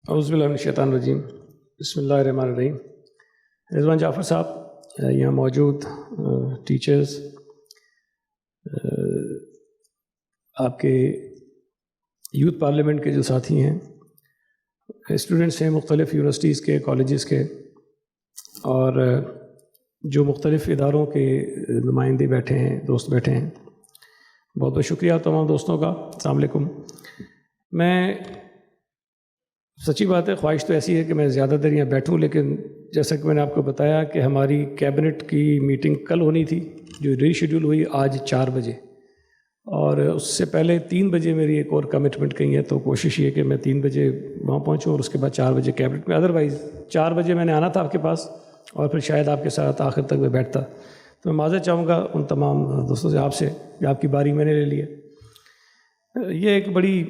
اعوذ باللہ من الشیطان الرجیم، بسم اللہ الرحمن الرحیم۔ رضوان جعفر صاحب، یہاں موجود ٹیچرز، آپ کے یوتھ پارلیمنٹ کے جو ساتھی ہیں، اسٹوڈنٹس ہیں مختلف یونیورسٹیز کے، کالجز کے، اور جو مختلف اداروں کے نمائندے بیٹھے ہیں، دوست بیٹھے ہیں، بہت بہت شکریہ تمام دوستوں کا۔ السلام علیکم۔ میں سچی بات ہے، خواہش تو ایسی ہے کہ میں زیادہ دیر یہاں بیٹھوں، لیکن جیسا کہ میں نے آپ کو بتایا کہ ہماری کیبنٹ کی میٹنگ کل ہونی تھی، جو ری شیڈول ہوئی آج 4 بجے، اور اس سے پہلے 3 بجے میری ایک اور کمٹمنٹ گئی ہے، تو کوشش یہ کہ میں 3 بجے وہاں پہنچوں اور اس کے بعد 4 بجے کیبنٹ میں، ادروائز 4 بجے میں نے آنا تھا آپ کے پاس، اور پھر شاید آپ کے ساتھ آخر تک میں بیٹھتا۔ تو میں معذرت چاہوں گا ان تمام دوستوں سے، آپ سے، کہ آپ کی باری میں نے لے لی ہے۔ یہ ایک بڑی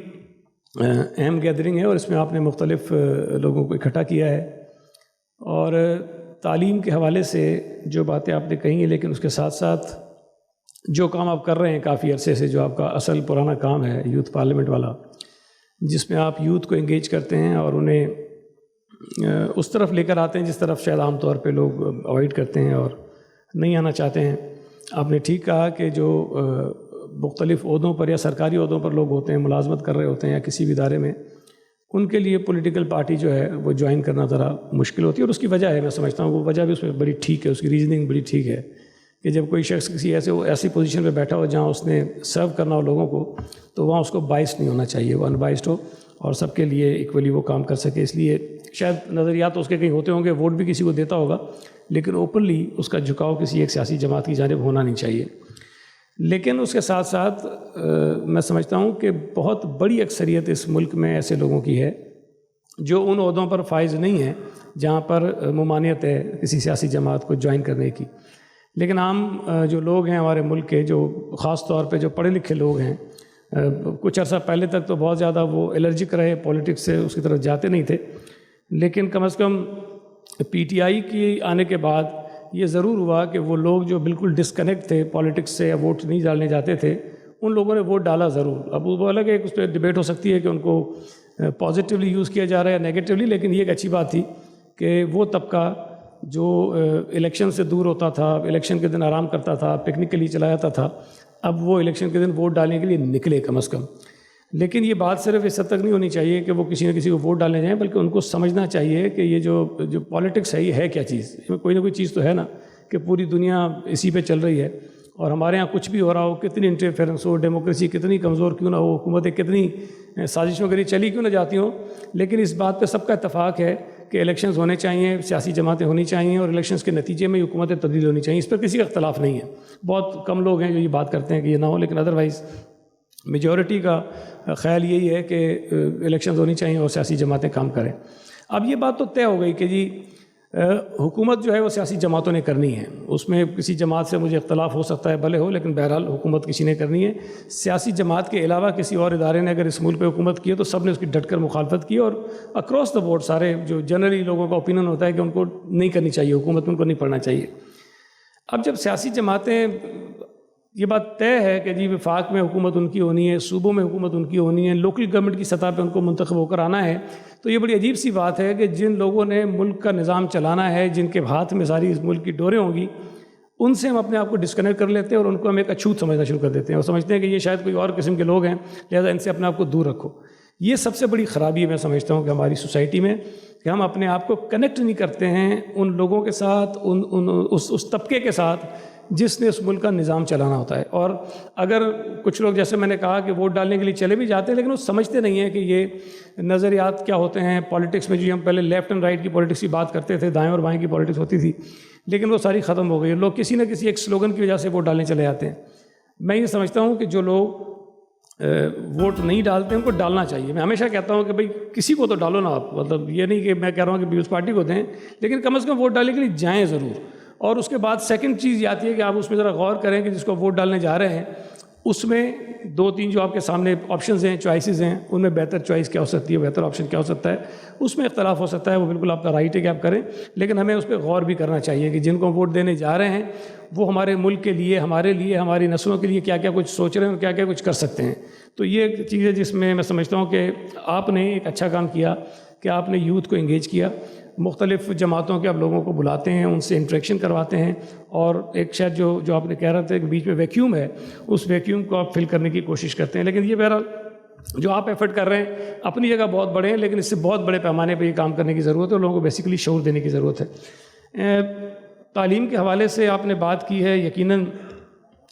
اہم گیدرنگ ہے، اور اس میں آپ نے مختلف لوگوں کو اکٹھا کیا ہے، اور تعلیم کے حوالے سے جو باتیں آپ نے کہی ہیں، لیکن اس کے ساتھ ساتھ جو کام آپ کر رہے ہیں کافی عرصے سے، جو آپ کا اصل پرانا کام ہے یوتھ پارلیمنٹ والا، جس میں آپ یوتھ کو انگیج کرتے ہیں اور انہیں اس طرف لے کر آتے ہیں جس طرف شاید عام طور پہ لوگ اوائڈ کرتے ہیں اور نہیں آنا چاہتے ہیں۔ آپ نے ٹھیک کہا کہ جو مختلف عہدوں پر یا سرکاری عہدوں پر لوگ ہوتے ہیں، ملازمت کر رہے ہوتے ہیں یا کسی بھی ادارے میں، ان کے لیے پولیٹیکل پارٹی جو ہے وہ جوائن کرنا ذرا مشکل ہوتی ہے، اور اس کی وجہ ہے، میں سمجھتا ہوں وہ وجہ بھی اس میں بڑی ٹھیک ہے، اس کی ریزننگ بڑی ٹھیک ہے کہ جب کوئی شخص کسی ایسی پوزیشن پہ بیٹھا ہو جہاں اس نے سرو کرنا ہو لوگوں کو، تو وہاں اس کو بائس نہیں ہونا چاہیے، وہ ان بائسڈ ہو اور سب کے لیے ایکولی وہ کام کر سکے۔ اس لیے شاید نظریات تو اس کے کہیں ہوتے ہوں گے، ووٹ بھی کسی کو دیتا ہوگا، لیکن اوپنلی اس کا جھکاؤ کسی ایک سیاسی جماعت کی جانب ہونا نہیں چاہیے۔ لیکن اس کے ساتھ ساتھ میں سمجھتا ہوں کہ بہت بڑی اکثریت اس ملک میں ایسے لوگوں کی ہے جو ان عہدوں پر فائز نہیں ہیں جہاں پر ممانعت ہے کسی سیاسی جماعت کو جوائن کرنے کی، لیکن عام جو لوگ ہیں ہمارے ملک کے، جو خاص طور پہ جو پڑھے لکھے لوگ ہیں، کچھ عرصہ پہلے تک تو بہت زیادہ وہ الرجک رہے پولیٹکس سے، اس کی طرف جاتے نہیں تھے، لیکن کم از کم پی ٹی آئی کی آنے کے بعد یہ ضرور ہوا کہ وہ لوگ جو بالکل ڈسکنیکٹ تھے پولیٹکس سے یا ووٹ نہیں ڈالنے جاتے تھے، ان لوگوں نے ووٹ ڈالا ضرور۔ اب وہ الگ ہے کہ اس پہ ڈبیٹ ہو سکتی ہے کہ ان کو پازیٹیولی یوز کیا جا رہا ہے یا نیگیٹیولی، لیکن یہ ایک اچھی بات تھی کہ وہ طبقہ جو الیکشن سے دور ہوتا تھا، الیکشن کے دن آرام کرتا تھا، پکنک کے لیے چلا جاتا تھا، اب وہ الیکشن کے دن ووٹ ڈالنے کے لیے نکلے کم از کم۔ لیکن یہ بات صرف اس حد تک نہیں ہونی چاہیے کہ وہ کسی نہ کسی کو ووٹ ڈالنے جائیں، بلکہ ان کو سمجھنا چاہیے کہ یہ جو پالیٹکس ہے یہ ہے کیا چیز، اس میں کوئی نہ کوئی چیز تو ہے نا، کہ پوری دنیا اسی پہ چل رہی ہے، اور ہمارے ہاں کچھ بھی ہو رہا ہو، کتنی انٹرفیرنس ہو، ڈیموکریسی کتنی کمزور کیوں نہ ہو، حکومتیں کتنی سازشوں کے لیے چلی کیوں نہ جاتی ہوں، لیکن اس بات پہ سب کا اتفاق ہے کہ الیکشنز ہونے چاہیے، سیاسی جماعتیں ہونی چاہیے، اور الیکشنز کے نتیجے میں حکومتیں تبدیل ہونی چاہیے، اس پر کسی کا اختلاف نہیں ہے۔ بہت کم لوگ ہیں جو یہ بات کرتے ہیں کہ یہ نہ ہو، لیکن ادروائز میجورٹی کا خیال یہی ہے کہ الیکشنز ہونی چاہیے اور سیاسی جماعتیں کام کریں۔ اب یہ بات تو طے ہو گئی کہ جی حکومت جو ہے وہ سیاسی جماعتوں نے کرنی ہے، اس میں کسی جماعت سے مجھے اختلاف ہو سکتا ہے بھلے ہو، لیکن بہرحال حکومت کسی نے کرنی ہے۔ سیاسی جماعت کے علاوہ کسی اور ادارے نے اگر اس ملک پہ حکومت کی ہے تو سب نے اس کی ڈٹ کر مخالفت کی، اور اکراس دا بورڈ سارے جو جنرلی لوگوں کا اوپینین ہوتا ہے کہ ان کو نہیں کرنی چاہیے حکومت میں، ان کو نہیں پڑھنا چاہیے۔ اب جب سیاسی جماعتیں، یہ بات طے ہے کہ جی وفاق میں حکومت ان کی ہونی ہے، صوبوں میں حکومت ان کی ہونی ہے، لوکل گورنمنٹ کی سطح پہ ان کو منتخب ہو کر آنا ہے، تو یہ بڑی عجیب سی بات ہے کہ جن لوگوں نے ملک کا نظام چلانا ہے، جن کے ہاتھ میں ساری اس ملک کی ڈوریں ہوں گی، ان سے ہم اپنے آپ کو ڈسکنیکٹ کر لیتے ہیں اور ان کو ہم ایک اچھوت سمجھنا شروع کر دیتے ہیں، اور سمجھتے ہیں کہ یہ شاید کوئی اور قسم کے لوگ ہیں، لہذا ان سے اپنے آپ کو دور رکھو۔ یہ سب سے بڑی خرابی ہے میں سمجھتا ہوں کہ ہماری سوسائٹی میں، کہ ہم اپنے آپ کو کنیکٹ نہیں کرتے ہیں ان لوگوں کے ساتھ، اس طبقے کے ساتھ جس نے اس ملک کا نظام چلانا ہوتا ہے۔ اور اگر کچھ لوگ، جیسے میں نے کہا، کہ ووٹ ڈالنے کے لیے چلے بھی جاتے ہیں، لیکن وہ سمجھتے نہیں ہیں کہ یہ نظریات کیا ہوتے ہیں پالیٹکس میں۔ جو ہم پہلے لیفٹ اینڈ رائٹ کی پالیٹکس کی بات کرتے تھے، دائیں اور بائیں کی پالیٹکس ہوتی تھی، لیکن وہ ساری ختم ہو گئی، لوگ کسی نہ کسی ایک سلوگن کی وجہ سے ووٹ ڈالنے چلے جاتے ہیں۔ میں یہ سمجھتا ہوں کہ جو لوگ ووٹ نہیں ڈالتے ان کو ڈالنا چاہیے۔ میں ہمیشہ کہتا ہوں کہ بھائی کسی کو تو ڈالو نا آپ، مطلب یہ نہیں کہ میں کہہ رہا ہوں کہ پیپلز پارٹی کو دیں، لیکن کم از کم ووٹ ڈالنے کے لیے جائیں ضرور۔ اور اس کے بعد سیکنڈ چیز یہ آتی ہے کہ آپ اس میں ذرا غور کریں کہ جس کو ووٹ ڈالنے جا رہے ہیں اس میں 2-3 جو آپ کے سامنے آپشنز ہیں، چوائسیز ہیں، ان میں بہتر چوائس کیا ہو سکتی ہے، بہتر آپشن کیا ہو سکتا ہے، اس میں اختلاف ہو سکتا ہے، وہ بالکل آپ کا رائٹ ہے کہ آپ کریں، لیکن ہمیں اس پہ غور بھی کرنا چاہیے کہ جن کو ووٹ دینے جا رہے ہیں وہ ہمارے ملک کے لیے، ہمارے لیے، ہماری نسلوں کے لیے کیا کیا کچھ سوچ رہے ہیں اور کیا کیا کچھ کر سکتے ہیں۔ تو یہ ایک چیز ہے جس میں میں سمجھتا ہوں کہ آپ نے ایک اچھا کام کیا کہ آپ نے یوتھ کو انگیج کیا، مختلف جماعتوں کے آپ لوگوں کو بلاتے ہیں، ان سے انٹریکشن کرواتے ہیں، اور ایک شاید جو آپ نے کہہ رہے تھے کہ بیچ میں ویکیوم ہے، اس ویکیوم کو آپ فل کرنے کی کوشش کرتے ہیں. لیکن یہ بہرحال جو آپ ایفرٹ کر رہے ہیں اپنی جگہ بہت بڑے ہیں، لیکن اس سے بہت بڑے پیمانے پہ یہ کام کرنے کی ضرورت ہے، اور لوگوں کو بیسیکلی شعور دینے کی ضرورت ہے. تعلیم کے حوالے سے آپ نے بات کی ہے، یقیناً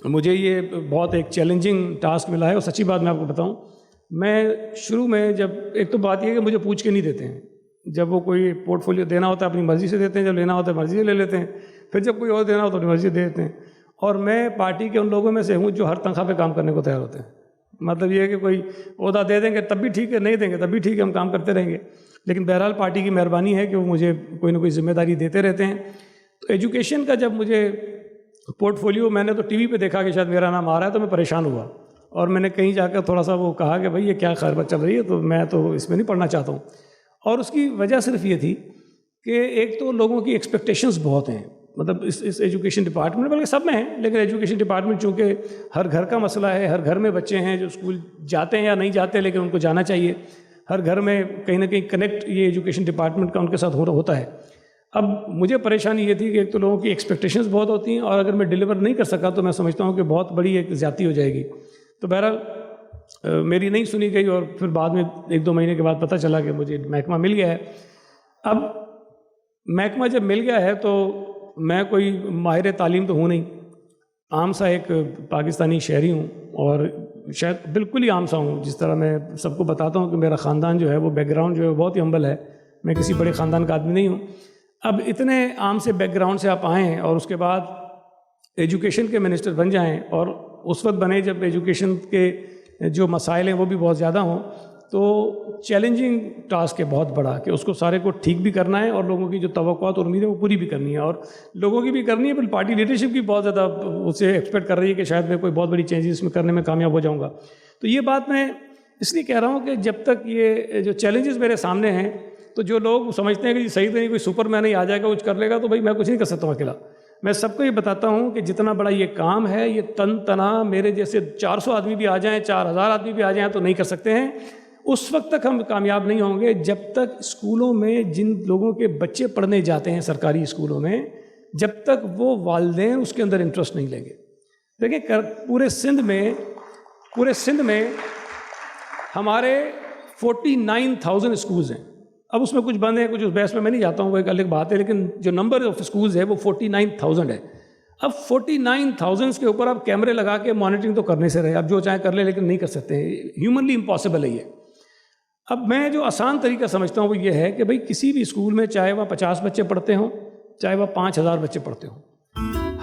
مجھے یہ بہت ایک چیلنجنگ ٹاسک ملا ہے، اور سچی بات میں آپ کو بتاؤں، میں شروع میں جب ایک تو بات یہ ہے کہ مجھے پوچھ کے نہیں دیتے ہیں، جب وہ کوئی پورٹ فولیو دینا ہوتا ہے اپنی مرضی سے دیتے ہیں، جب لینا ہوتا ہے مرضی سے لے لیتے ہیں، پھر جب کوئی اور دینا ہوتا ہے اپنی مرضی سے دے دیتے ہیں. اور میں پارٹی کے ان لوگوں میں سے ہوں جو ہر تنخواہ پہ کام کرنے کو تیار ہوتے ہیں. مطلب یہ ہے کہ کوئی عہدہ دے دیں گے تب بھی ٹھیک ہے، نہیں دیں گے تب بھی ٹھیک ہے، ہم کام کرتے رہیں گے. لیکن بہرحال پارٹی کی مہربانی ہے کہ وہ مجھے کوئی نہ کوئی ذمہ داری دیتے رہتے ہیں. تو ایجوکیشن کا جب مجھے پورٹ فولیو میں نے تو ٹی وی پہ دیکھا کہ شاید میرا نام آ رہا ہے، تو میں پریشان ہوا، اور میں نے کہیں جا کر تھوڑا سا وہ کہا کہ بھائی یہ کیا خربت چل رہی ہے، تو میں تو اس میں نہیں پڑھنا چاہتا ہوں. اور اس کی وجہ صرف یہ تھی کہ ایک تو لوگوں کی ایکسپیکٹیشنز بہت ہیں، مطلب اس ایجوکیشن ڈپارٹمنٹ، بلکہ سب میں ہیں، لیکن ایجوکیشن ڈپارٹمنٹ چونکہ ہر گھر کا مسئلہ ہے، ہر گھر میں بچے ہیں جو اسکول جاتے ہیں یا نہیں جاتے، لیکن ان کو جانا چاہیے. ہر گھر میں کہیں نہ کہیں کنیکٹ یہ ایجوکیشن ڈپارٹمنٹ کا ان کے ساتھ ہوتا ہے. اب مجھے پریشانی یہ تھی کہ ایک تو لوگوں کی ایکسپیکٹیشنز بہت ہوتی ہیں، اور اگر میں ڈیلیور نہیں کر سکا تو میں سمجھتا ہوں کہ بہت بڑی ایک زیادتی ہو جائے گی. تو بہرحال میری نہیں سنی گئی، اور پھر بعد میں 1-2 مہینے کے بعد پتہ چلا کہ مجھے محکمہ مل گیا ہے. اب محکمہ جب مل گیا ہے تو میں کوئی ماہر تعلیم تو ہوں نہیں، عام سا ایک پاکستانی شہری ہوں، اور شاید بالکل ہی عام سا ہوں. جس طرح میں سب کو بتاتا ہوں کہ میرا خاندان جو ہے وہ بیک گراؤنڈ جو ہے بہت ہی ہمبل ہے، میں کسی بڑے خاندان کا آدمی نہیں ہوں. اب اتنے عام سے بیک گراؤنڈ سے آپ آئیں اور اس کے بعد ایجوکیشن کے منسٹر بن جائیں، اور اس وقت بنے جب ایجوکیشن کے جو مسائل ہیں وہ بھی بہت زیادہ ہوں، تو چیلنجنگ ٹاسک ہے بہت بڑا کہ اس کو سارے کو ٹھیک بھی کرنا ہے، اور لوگوں کی جو توقعات اور امیدیں وہ پوری بھی کرنی ہے، اور لوگوں کی بھی کرنی ہے، پھر پارٹی لیڈرشپ کی بہت زیادہ اسے ایکسپیکٹ کر رہی ہے کہ شاید میں کوئی بہت بڑی چینجز میں کرنے میں کامیاب ہو جاؤں گا. تو یہ بات میں اس لیے کہہ رہا ہوں کہ جب تک یہ جو چیلنجز میرے سامنے ہیں، تو جو لوگ سمجھتے ہیں کہ صحیح تو نہیں، کوئی سپر مین ہی آ جائے گا کچھ کر لے گا، تو بھائی میں کچھ نہیں کر سکتا ہوں اکیلا. میں سب کو یہ بتاتا ہوں کہ جتنا بڑا یہ کام ہے، یہ تن تنا میرے جیسے 400 آدمی بھی آ جائیں، 4000 آدمی بھی آ جائیں تو نہیں کر سکتے ہیں. اس وقت تک ہم کامیاب نہیں ہوں گے جب تک اسکولوں میں جن لوگوں کے بچے پڑھنے جاتے ہیں سرکاری اسکولوں میں، جب تک وہ والدین اس کے اندر انٹرسٹ نہیں لیں گے. دیکھیں پورے سندھ میں ہمارے 49,000 اسکولز ہیں. اب اس میں کچھ بند ہیں، کچھ اس بحث میں نہیں جاتا ہوں، وہ ایک الگ بات ہے، لیکن جو نمبر آف اسکولز ہے وہ 49,000 ہے. اب 49,000 کے اوپر آپ کیمرے لگا کے مانیٹرنگ تو کرنے سے رہے، آپ جو چاہیں کر لیں، لیکن نہیں کر سکتے ہیں، ہیومنلی امپاسبل ہے یہ. اب میں جو آسان طریقہ سمجھتا ہوں وہ یہ ہے کہ بھئی کسی بھی اسکول میں چاہے وہاں 50 بچے پڑھتے ہوں، چاہے وہاں 5,000 بچے پڑھتے ہوں،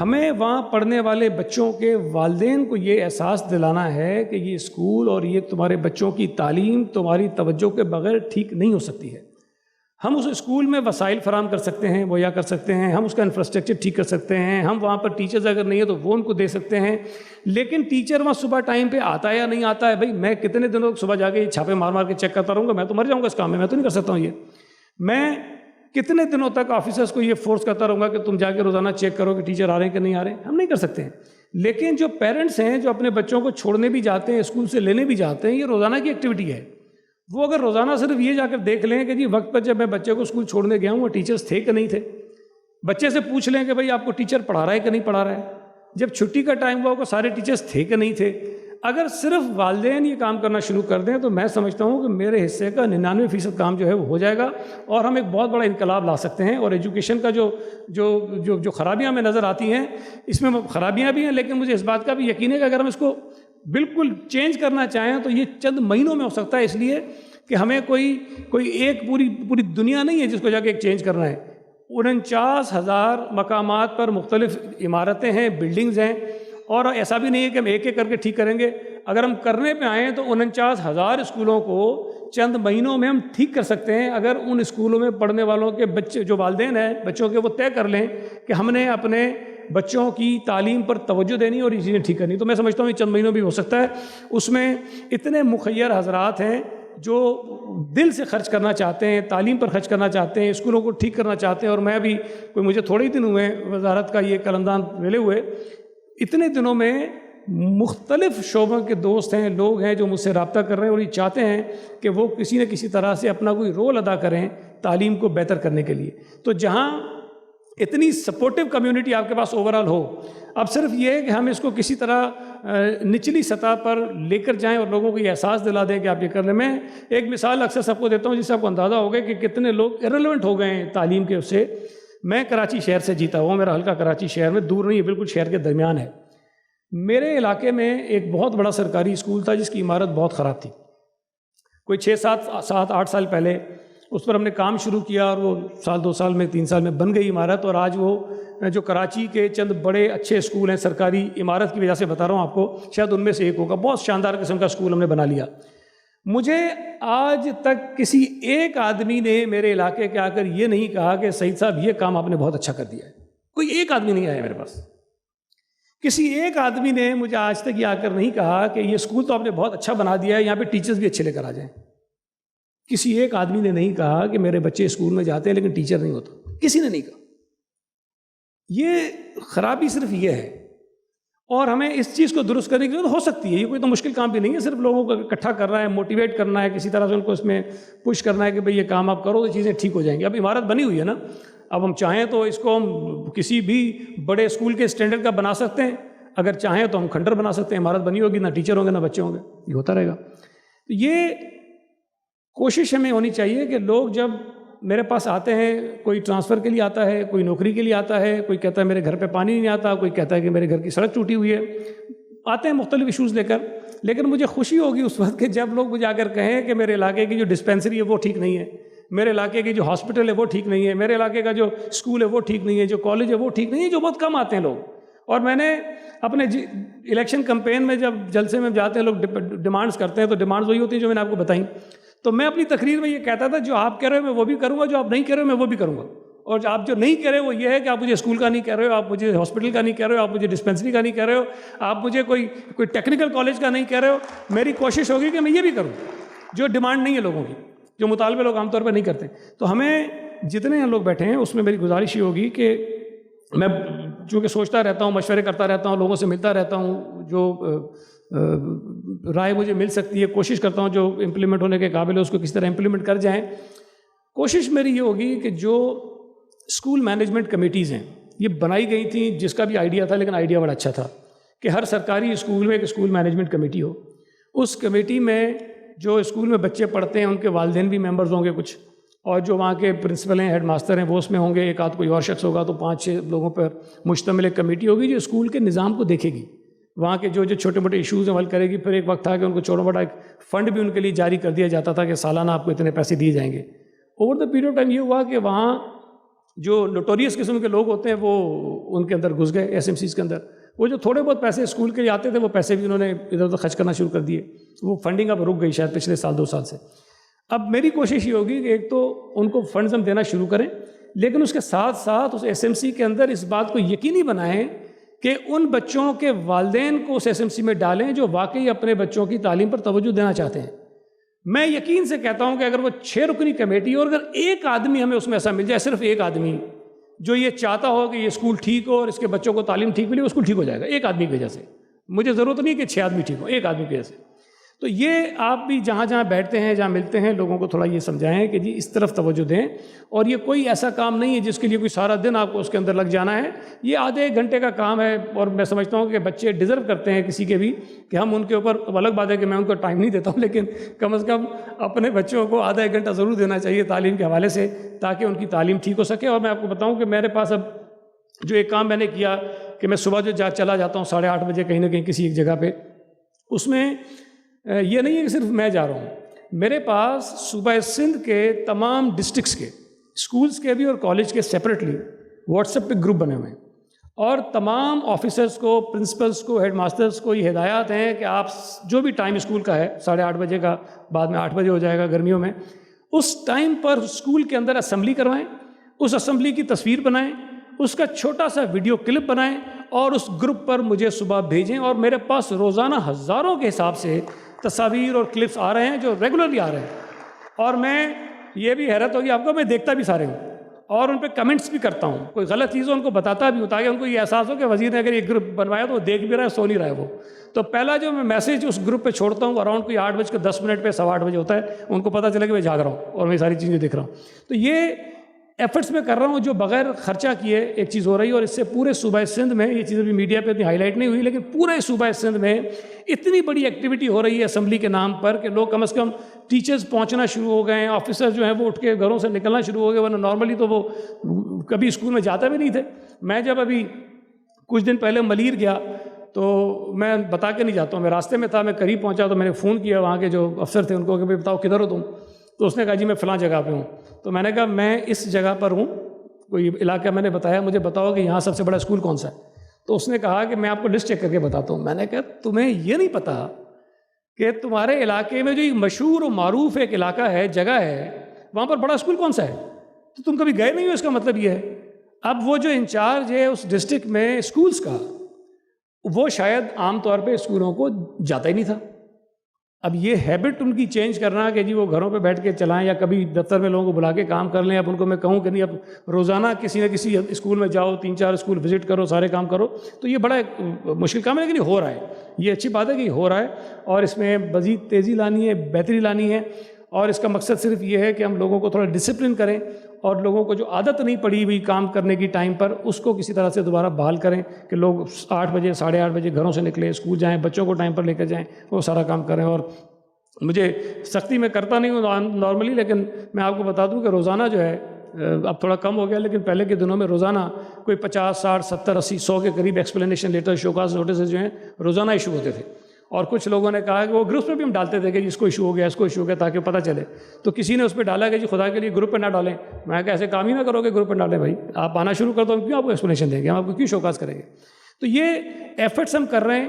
ہمیں وہاں پڑھنے والے بچوں کے والدین کو یہ احساس دلانا ہے کہ یہ اسکول اور یہ تمہارے بچوں کی تعلیم تمہاری توجہ کے بغیر ٹھیک نہیں ہو سکتی ہے. ہم اس اسکول میں وسائل فراہم کر سکتے ہیں، مہیا کر سکتے ہیں، ہم اس کا انفراسٹرکچر ٹھیک کر سکتے ہیں، ہم وہاں پر ٹیچرز اگر نہیں ہے تو وہ ان کو دے سکتے ہیں، لیکن ٹیچر وہاں صبح ٹائم پہ آتا ہے یا نہیں آتا ہے، بھائی میں کتنے دنوں صبح جا کے چھاپے مار مار کے چیک کرتا رہوں گا؟ میں تو مر جاؤں گا اس کام میں تو نہیں کر سکتا ہوں. یہ میں کتنے دنوں تک آفیسرس کو یہ فورس کرتا رہوں گا کہ تم جا کے روزانہ چیک کرو کہ ٹیچر آ رہے ہیں کہ نہیں آ رہے ہیں؟ ہم نہیں کر سکتے ہیں. لیکن جو پیرنٹس ہیں جو اپنے بچوں کو چھوڑنے بھی جاتے ہیں، اسکول سے لینے بھی جاتے ہیں، یہ روزانہ کی ایکٹیویٹی ہے. وہ اگر روزانہ صرف یہ جا کر دیکھ لیں کہ جی وقت پر جب میں بچے کو اسکول چھوڑنے گیا ہوں وہ ٹیچرز تھے کہ نہیں تھے، بچے سے پوچھ لیں کہ بھائی آپ کو ٹیچر پڑھا رہا ہے کہ نہیں پڑھا رہا ہے، جب چھٹی کا ٹائم ہوا وہ سارے ٹیچرز تھے کہ نہیں تھے. اگر صرف والدین یہ کام کرنا شروع کر دیں تو میں سمجھتا ہوں کہ میرے حصے کا 99% کام جو ہے وہ ہو جائے گا، اور ہم ایک بہت بڑا انقلاب لا سکتے ہیں. اور ایجوکیشن کا جو خرابیاں ہمیں نظر آتی ہیں، اس میں خرابیاں بھی ہیں، لیکن مجھے اس بات کا بھی یقین ہے کہ اگر ہم اس کو بالکل چینج کرنا چاہیں تو یہ چند مہینوں میں ہو سکتا ہے، اس لیے کہ ہمیں کوئی ایک پوری دنیا نہیں ہے جس کو جا کے ایک چینج کرنا ہے. 49,000 مقامات پر مختلف عمارتیں ہیں، بلڈنگز ہیں، اور ایسا بھی نہیں ہے کہ ہم ایک ایک کر کے ٹھیک کریں گے. اگر ہم کرنے پہ آئیں تو 49,000 اسکولوں کو چند مہینوں میں ہم ٹھیک کر سکتے ہیں، اگر ان اسکولوں میں پڑھنے والوں کے بچے جو والدین ہیں بچوں کے وہ طے کر لیں کہ ہم نے اپنے بچوں کی تعلیم پر توجہ دینی اور یہ چیزیں ٹھیک کرنی. تو میں سمجھتا ہوں یہ چند مہینوں بھی ہو سکتا ہے. اس میں اتنے مخیر حضرات ہیں جو دل سے خرچ کرنا چاہتے ہیں، تعلیم پر خرچ کرنا چاہتے ہیں، اسکولوں کو ٹھیک کرنا چاہتے ہیں. اور میں بھی مجھے تھوڑے ہی دن ہوئے وزارت کا یہ قلمدان ملے ہوئے، اتنے دنوں میں مختلف شعبوں کے دوست ہیں، لوگ ہیں جو مجھ سے رابطہ کر رہے ہیں اور یہ چاہتے ہیں کہ وہ کسی نہ کسی طرح سے اپنا کوئی رول ادا کریں تعلیم کو بہتر کرنے کے لیے. تو جہاں اتنی سپورٹیو کمیونٹی آپ کے پاس اوورال ہو، اب صرف یہ ہے کہ ہم اس کو کسی طرح نچلی سطح پر لے کر جائیں اور لوگوں کو یہ احساس دلا دیں کہ آپ یہ کر لیں. میں ایک مثال اکثر سب کو دیتا ہوں جس سے آپ کو اندازہ ہوگا کہ کتنے لوگ ارریلیونٹ ہو گئے ہیں تعلیم کے اس سے. میں کراچی شہر سے جیتا ہوں، میرا حلقہ کراچی شہر میں دور نہیں ہے، بالکل شہر کے درمیان ہے. میرے علاقے میں ایک بہت بڑا سرکاری اسکول تھا جس کی عمارت بہت خراب تھی. کوئی 6-7-8 سال پہلے اس پر ہم نے کام شروع کیا اور وہ 2 سال میں 3 سال میں بن گئی عمارت. اور آج وہ جو کراچی کے چند بڑے اچھے اسکول ہیں، سرکاری عمارت کی وجہ سے بتا رہا ہوں آپ کو، شاید ان میں سے ایک ہوگا. بہت شاندار قسم کا اسکول ہم نے بنا لیا. مجھے آج تک کسی ایک آدمی نے میرے علاقے کے آ کر یہ نہیں کہا کہ سعید صاحب یہ کام آپ نے بہت اچھا کر دیا ہے. کوئی ایک آدمی نہیں آیا میرے پاس. کسی ایک آدمی نے مجھے آج تک یہ آ کر نہیں کہا کہ یہ اسکول تو آپ نے بہت اچھا بنا دیا ہے، یہاں پہ ٹیچرز بھی اچھے لے کر آ جائیں. کسی ایک آدمی نے نہیں کہا کہ میرے بچے اسکول میں جاتے ہیں لیکن ٹیچر نہیں ہوتا. کسی نے نہیں کہا. یہ خرابی صرف یہ ہے. اور ہمیں اس چیز کو درست کرنے کی ضرورت ہو سکتی ہے. یہ کوئی تو مشکل کام بھی نہیں ہے، صرف لوگوں کو اکٹھا کرنا ہے، موٹیویٹ کرنا ہے، کسی طرح سے ان کو اس میں پش کرنا ہے کہ بھئی یہ کام آپ کرو تو چیزیں ٹھیک ہو جائیں گی. اب عمارت بنی ہوئی ہے نا، اب ہم چاہیں تو اس کو ہم کسی بھی بڑے اسکول کے اسٹینڈرڈ کا بنا سکتے ہیں. اگر چاہیں تو ہم کھنڈر بنا سکتے ہیں. عمارت بنی ہوگی، نہ ٹیچر ہوں گے نہ بچے ہوں گے، یہ ہوتا رہے گا. تو یہ کوشش ہمیں ہونی چاہیے کہ لوگ جب میرے پاس آتے ہیں، کوئی ٹرانسفر کے لیے آتا ہے، کوئی نوکری کے لیے آتا ہے، کوئی کہتا ہے میرے گھر پہ پانی نہیں آتا، کوئی کہتا ہے کہ میرے گھر کی سڑک ٹوٹی ہوئی ہے، آتے ہیں مختلف ایشوز لے کر. لیکن مجھے خوشی ہوگی اس وقت کہ جب لوگ مجھے آ کر کہیں کہ میرے علاقے کی جو ڈسپینسری ہے وہ ٹھیک نہیں ہے، میرے علاقے کی جو ہاسپٹل ہے وہ ٹھیک نہیں ہے، میرے علاقے کا جو اسکول ہے وہ ٹھیک نہیں ہے، جو کالج ہے وہ ٹھیک نہیں ہے. جو بہت کم آتے ہیں لوگ. اور میں نے اپنے الیکشن کمپین میں جب جلسے میں جاتے ہیں لوگ ڈیمانڈز کرتے ہیں تو ڈیمانڈز وہی ہوتی ہیں جو میں نے آپ کو بتائیں. تو میں اپنی تقریر میں یہ کہتا تھا جو آپ کہہ رہے ہو میں وہ بھی کروں گا، جو آپ نہیں کہہ رہے ہو میں وہ بھی کروں گا. اور جو آپ جو نہیں کہہ رہے وہ یہ ہے کہ آپ مجھے اسکول کا نہیں کہہ رہے ہو، آپ مجھے ہاسپٹل کا نہیں کہہ رہے ہو، آپ مجھے ڈسپینسری کا نہیں کہہ رہے ہو، آپ مجھے کوئی ٹیکنیکل کالج کا نہیں کہہ رہے ہو. میری کوشش ہوگی کہ میں یہ بھی کروں جو ڈیمانڈ نہیں ہے لوگوں کی، جو مطالبے لوگ عام طور پہ نہیں کرتے. تو ہمیں جتنے لوگ بیٹھے ہیں اس میں میری گزارش یہ ہوگی کہ میں چونکہ سوچتا رہتا ہوں، مشورے کرتا رہتا ہوں، لوگوں سے ملتا رہتا ہوں، جو رائے مجھے مل سکتی ہے کوشش کرتا ہوں جو امپلیمنٹ ہونے کے قابل ہے اس کو کسی طرح امپلیمنٹ کر جائیں. کوشش میری یہ ہوگی کہ جو اسکول مینجمنٹ کمیٹیز ہیں یہ بنائی گئی تھیں، جس کا بھی آئیڈیا تھا، لیکن آئیڈیا بڑا اچھا تھا کہ ہر سرکاری اسکول میں ایک اسکول مینجمنٹ کمیٹی ہو. اس کمیٹی میں جو اسکول میں بچے پڑھتے ہیں ان کے والدین بھی ممبرز ہوں گے کچھ، اور جو وہاں کے پرنسپل ہیں، ہیڈ ماسٹر ہیں، وہ اس میں ہوں گے. ایک آدھ کوئی اور شخص ہوگا، تو 5-6 لوگوں پر مشتمل ایک کمیٹی ہوگی جو اسکول کے نظام کو دیکھے گی، وہاں کے جو چھوٹے موٹے ایشوز ہیں حل کرے گی. پھر ایک وقت تھا کہ ان کو چھوٹا موٹا ایک فنڈ بھی ان کے لیے جاری کر دیا جاتا تھا کہ سالانہ آپ کو اتنے پیسے دیے جائیں گے. Over the period of time یہ ہوا کہ وہاں جو نوٹوریس قسم کے لوگ ہوتے ہیں وہ ان کے اندر گھس گئے، ایس ایم سیز کے اندر. وہ جو تھوڑے بہت پیسے اسکول کے لیے آتے تھے وہ پیسے بھی انہوں نے ادھر ادھر خرچ کرنا شروع کر دیے. وہ فنڈنگ اب رک گئی شاید پچھلے 2 سال سے. اب میری کوشش یہ ہوگی کہ ایک تو ان کو فنڈز ہم دینا شروع کریں، لیکن اس کے ساتھ ساتھ اس ایس ایم سی کے اندر اس بات کو یقینی بنائیں کہ ان بچوں کے والدین کو اس ایس ایم سی میں ڈالیں جو واقعی اپنے بچوں کی تعلیم پر توجہ دینا چاہتے ہیں. میں یقین سے کہتا ہوں کہ اگر وہ 6 رکنی کمیٹی اور اگر ایک آدمی ہمیں اس میں ایسا مل جائے، صرف ایک آدمی جو یہ چاہتا ہو کہ یہ اسکول ٹھیک ہو اور اس کے بچوں کو تعلیم ٹھیک ملے، وہ اسکول ٹھیک ہو جائے گا ایک آدمی کی وجہ سے. مجھے ضرورت نہیں کہ 6 آدمی ٹھیک ہو، ایک آدمی کی وجہ سے. تو یہ آپ بھی جہاں جہاں بیٹھتے ہیں، جہاں ملتے ہیں، لوگوں کو تھوڑا یہ سمجھائیں کہ جی اس طرف توجہ دیں. اور یہ کوئی ایسا کام نہیں ہے جس کے لیے کوئی سارا دن آپ کو اس کے اندر لگ جانا ہے. یہ آدھے 1 گھنٹے کا کام ہے. اور میں سمجھتا ہوں کہ بچے ڈیزرو کرتے ہیں کسی کے بھی کہ ہم ان کے اوپر، الگ بات ہے کہ میں ان کو ٹائم نہیں دیتا ہوں، لیکن کم از کم اپنے بچوں کو آدھا 1 گھنٹہ ضرور دینا چاہیے تعلیم کے حوالے سے، تاکہ ان کی تعلیم ٹھیک ہو سکے. اور میں آپ کو بتاؤں کہ میرے پاس اب جو ایک کام میں نے کیا کہ میں صبح جو چلا جاتا ہوں 8:30 بجے کہیں نہ کہیں کسی ایک جگہ پہ، اس میں یہ نہیں ہے کہ صرف میں جا رہا ہوں. میرے پاس صوبہ سندھ کے تمام ڈسٹرکٹس کے اسکولس کے بھی اور کالج کے سیپریٹلی واٹس ایپ پہ گروپ بنے ہوئے ہیں، اور تمام آفیسرس کو، پرنسپلس کو، ہیڈ ماسٹرس کو یہ ہدایات ہیں کہ آپ جو بھی ٹائم اسکول کا ہے 8:30 بجے کا، بعد میں 8 بجے ہو جائے گا گرمیوں میں، اس ٹائم پر اسکول کے اندر اسمبلی کروائیں، اس اسمبلی کی تصویر بنائیں، اس کا چھوٹا سا ویڈیو کلپ بنائیں اور اس گروپ پر مجھے صبح بھیجیں. اور میرے پاس روزانہ ہزاروں کے حساب سے تصاویر اور کلپس آ رہے ہیں جو ریگولرلی آ رہے ہیں. اور میں یہ بھی حیرت ہوگی آپ کو، میں دیکھتا بھی سارے ہوں. اور ان پہ کمنٹس بھی کرتا ہوں, کوئی غلط چیز ہو ان کو بتاتا بھی ہوں تاکہ ان کو یہ احساس ہو کہ وزیر نے اگر یہ گروپ بنوایا تو وہ دیکھ بھی رہا ہے, سو نہیں رہا ہے وہ. تو پہلا جو میں میسیج اس گروپ پہ چھوڑتا ہوں اراؤنڈ کوئی 8:10 پہ 8:15 ہوتا ہے, ان کو پتہ چلے کہ میں جاگ رہا ہوں اور میں ساری چیزیں دیکھ رہا ہوں. تو یہ ایفرٹس میں کر رہا ہوں جو بغیر خرچہ کیے ایک چیز ہو رہی ہے. اور اس سے پورے صوبہ سندھ میں, یہ چیزیں بھی میڈیا پہ اتنی ہائی لائٹ نہیں ہوئی, لیکن پورے صوبہ سندھ میں اتنی بڑی ایکٹیویٹی ہو رہی ہے اسمبلی کے نام پر کہ لوگ کم از کم ٹیچرز پہنچنا شروع ہو گئے ہیں, آفیسر جو ہیں وہ اٹھ کے گھروں سے نکلنا شروع ہو گئے, ورنہ نارملی تو وہ کبھی اسکول میں جاتا بھی نہیں تھے. میں جب ابھی کچھ دن پہلے ملیر گیا تو میں بتا کے نہیں جاتا ہوں, میں راستے میں تھا, میں قریب پہنچا تو میں نے فون کیا وہاں کے جو افسر تھے ان کو کہ بھائی بتاؤ کدھر ہو تم. تو اس نے کہا جی میں فلاں جگہ پہ ہوں. تو میں نے کہا میں اس جگہ پر ہوں, کوئی علاقہ میں نے بتایا, مجھے بتاؤ کہ یہاں سب سے بڑا اسکول کون سا ہے. تو اس نے کہا کہ میں آپ کو لسٹ چیک کر کے بتاتا ہوں. میں نے کہا تمہیں یہ نہیں پتا کہ تمہارے علاقے میں جو ایک مشہور و معروف ایک علاقہ ہے, جگہ ہے, وہاں پر بڑا اسکول کون سا ہے؟ تو تم کبھی گئے نہیں ہو, اس کا مطلب یہ ہے. اب وہ جو انچارج ہے اس ڈسٹرکٹ میں اسکولس کا, وہ شاید عام طور پہ اسکولوں کو جاتا ہی نہیں تھا. اب یہ ہیبٹ ان کی چینج کرنا کہ جی وہ گھروں پہ بیٹھ کے چلائیں یا کبھی دفتر میں لوگوں کو بلا کے کام کر لیں. اب ان کو میں کہوں کہ نہیں اب روزانہ کسی نہ کسی اسکول میں جاؤ, 3-4 اسکول وزٹ کرو, سارے کام کرو, تو یہ بڑا ایک مشکل کام ہے, لیکن یہ ہو رہا ہے. یہ اچھی بات ہے کہ یہ ہو رہا ہے اور اس میں مزید تیزی لانی ہے, بہتری لانی ہے. اور اس کا مقصد صرف یہ ہے کہ ہم لوگوں کو تھوڑا ڈسپلن کریں اور لوگوں کو جو عادت نہیں پڑی ہوئی کام کرنے کی ٹائم پر, اس کو کسی طرح سے دوبارہ بحال کریں کہ لوگ 8 بجے 8:30 بجے گھروں سے نکلیں, اسکول جائیں, بچوں کو ٹائم پر لے کر جائیں, وہ سارا کام کریں. اور مجھے سختی میں کرتا نہیں ہوں نارملی, لیکن میں آپ کو بتا دوں کہ روزانہ جو ہے, اب تھوڑا کم ہو گیا لیکن پہلے کے دنوں میں روزانہ کوئی 50, 60, 70, 80, 100 کے قریب ایکسپلینیشن لیٹر, شوکاز نوٹسز جو ہیں روزانہ ایشو ہوتے تھے. اور کچھ لوگوں نے کہا کہ وہ گروپ پہ بھی ہم ڈالتے تھے کہ جس کو ایشو ہو گیا, اس کو ایشو ہو گیا, تاکہ پتہ چلے. تو کسی نے اس پہ ڈالا کہ جی خدا کے لیے گروپ پہ نہ ڈالیں. میں کہا ایسے کام ہی نہ کرو کہ گروپ پہ ڈالیں بھائی, آپ آنا شروع کر دو, ہم کیوں آپ کو ایکسپلینیشن دیں گے, ہم آپ کو کیوں شوکاز کریں گے. تو یہ ایفرٹس ہم کر رہے ہیں.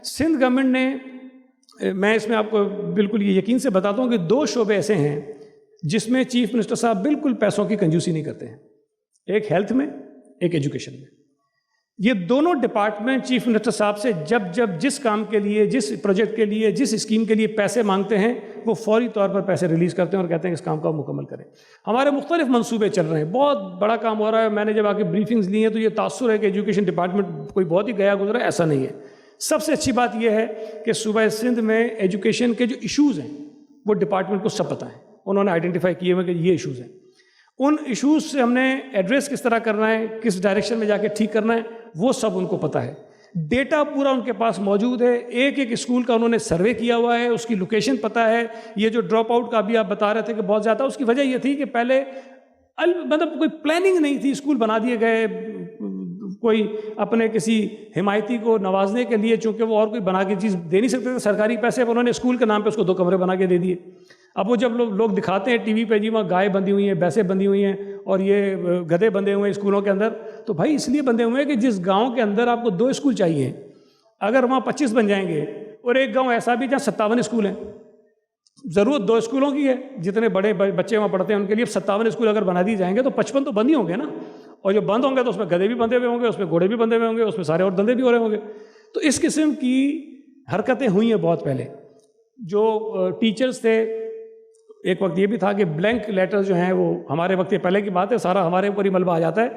سندھ گورنمنٹ نے, میں اس میں آپ کو بالکل یہ یقین سے بتاتا ہوں کہ 2 شعبے ایسے ہیں جس میں چیف منسٹر صاحب بالکل پیسوں کی کنجوسی نہیں کرتے ہیں. ایک ہیلتھ میں, ایک ایجوکیشن میں. یہ دونوں ڈپارٹمنٹ چیف منسٹر صاحب سے جب جس کام کے لیے, جس پروجیکٹ کے لیے, جس اسکیم کے لیے پیسے مانگتے ہیں, وہ فوری طور پر پیسے ریلیز کرتے ہیں اور کہتے ہیں اس کام کو مکمل کریں. ہمارے مختلف منصوبے چل رہے ہیں, بہت بڑا کام ہو رہا ہے. میں نے جب آ کے بریفنگز لی ہیں تو یہ تاثر ہے کہ ایجوکیشن ڈپارٹمنٹ کوئی بہت ہی گیا گزرا, ایسا نہیں ہے. سب سے اچھی بات یہ ہے کہ صوبہ سندھ میں ایجوکیشن کے جو ایشوز ہیں وہ ڈپارٹمنٹ کو سب پتہ ہیں, انہوں نے آئیڈینٹیفائی کیے ہوئے کہ یہ ایشوز ہیں. ان ایشوز سے ہم نے ایڈریس کس طرح کرنا ہے, کس ڈائریکشن میں جا کے ٹھیک کرنا ہے, وہ سب ان کو پتہ ہے. ڈیٹا پورا ان کے پاس موجود ہے. ایک اسکول کا انہوں نے سروے کیا ہوا ہے, اس کی لوکیشن پتہ ہے. یہ جو ڈراپ آؤٹ کا بھی آپ بتا رہے تھے کہ بہت زیادہ, اس کی وجہ یہ تھی کہ پہلے مطلب کوئی پلاننگ نہیں تھی, اسکول بنا دیے گئے کوئی اپنے کسی حمایتی کو نوازنے کے لیے, چونکہ وہ اور کوئی بنا کے چیز دے نہیں سکتے تھے سرکاری پیسے, پر انہوں نے اسکول کے نام پہ اس کو 2 کمرے بنا کے دے دیے. اب وہ جب لوگ دکھاتے ہیں ٹی وی پہ جی وہاں گائے بندھی ہوئی ہیں, بھینسیں بندھی ہوئی ہیں اور یہ گدھے بندھے ہوئے ہیں اسکولوں کے اندر, تو بھائی اس لیے بندھے ہوئے ہیں کہ جس گاؤں کے اندر آپ کو 2 اسکول چاہیے, اگر وہاں 25 بن جائیں گے, اور ایک گاؤں ایسا بھی جہاں 57 اسکول ہیں, ضرورت 2 اسکولوں کی ہے, جتنے بڑے بچے وہاں پڑھتے ہیں ان کے لیے 57 اسکول اگر بنا دی جائیں گے تو 55 تو بند ہی ہوں گے نا. اور جو بند ہوں گے تو اس میں گدھے بھی بندھے ہوئے ہوں گے, اس میں گھوڑے بھی بندھے ہوئے ہوں گے, اس میں سارے اور دندے بھی ہو رہے ہوں گے. تو اس قسم کی حرکتیں ہوئی ہیں بہت پہلے. جو ٹیچرز تھے, ایک وقت یہ بھی تھا کہ بلینک لیٹر جو ہیں, وہ ہمارے وقت پہلے کی بات ہے, سارا ہمارے اوپر ہی ملبہ آ جاتا ہے.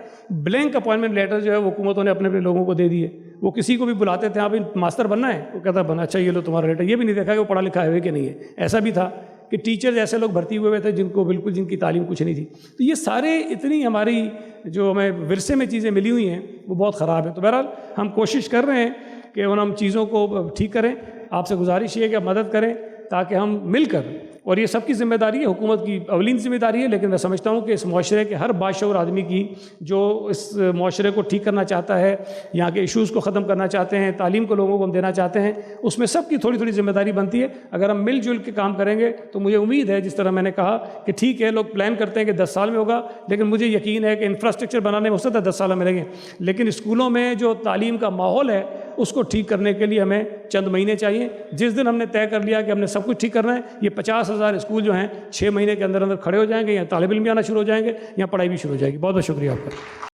بلینک اپوائنٹمنٹ لیٹر جو ہے وہ حکومتوں نے اپنے اپنے لوگوں کو دے دیے. وہ کسی کو بھی بلاتے تھے, آپ ماسٹر بننا ہے, وہ کہتا بنا, اچھا یہ لو تمہارا لیٹر. یہ بھی نہیں دیکھا کہ وہ پڑھا لکھا ہے کہ نہیں ہے. ایسا بھی تھا کہ ٹیچرز ایسے لوگ بھرتی ہوئے تھے جن کی تعلیم کچھ نہیں تھی. تو یہ سارے اتنی ہماری جو ہمیں ورثے میں چیزیں ملی ہوئی ہیں وہ بہت خراب ہیں. تو بہرحال ہم کوشش کر رہے ہیں کہ ہم چیزوں کو ٹھیک کریں. آپ سے گزارش یہ ہے کہ آپ مدد کریں تاکہ ہم مل کر, اور یہ سب کی ذمہ داری ہے, حکومت کی اولین ذمہ داری ہے, لیکن میں سمجھتا ہوں کہ اس معاشرے کے ہر باشعور آدمی کی جو اس معاشرے کو ٹھیک کرنا چاہتا ہے, یہاں کے ایشوز کو ختم کرنا چاہتے ہیں, تعلیم کو لوگوں کو ہم دینا چاہتے ہیں, اس میں سب کی تھوڑی تھوڑی ذمہ داری بنتی ہے. اگر ہم مل جل کے کام کریں گے تو مجھے امید ہے, جس طرح میں نے کہا کہ ٹھیک ہے لوگ پلان کرتے ہیں کہ 10 سال میں ہوگا, لیکن مجھے یقین ہے کہ انفراسٹرکچر بنانے میں ہو سکتا ہے 10 سال میں لگیں, لیکن اسکولوں میں جو تعلیم کا ماحول ہے اس کو ٹھیک کرنے کے لیے ہمیں چند مہینے چاہیے. جس دن ہم نے طے کر لیا کہ ہم نے سب کچھ ٹھیک کرنا ہے, یہ 50,000 اسکول جو ہیں 6 مہینے کے اندر کھڑے ہو جائیں گے, یا طالب علم بھی آنا شروع ہو جائیں گے, یا پڑھائی بھی شروع ہو جائے گی. بہت بہت شکریہ آپ کا.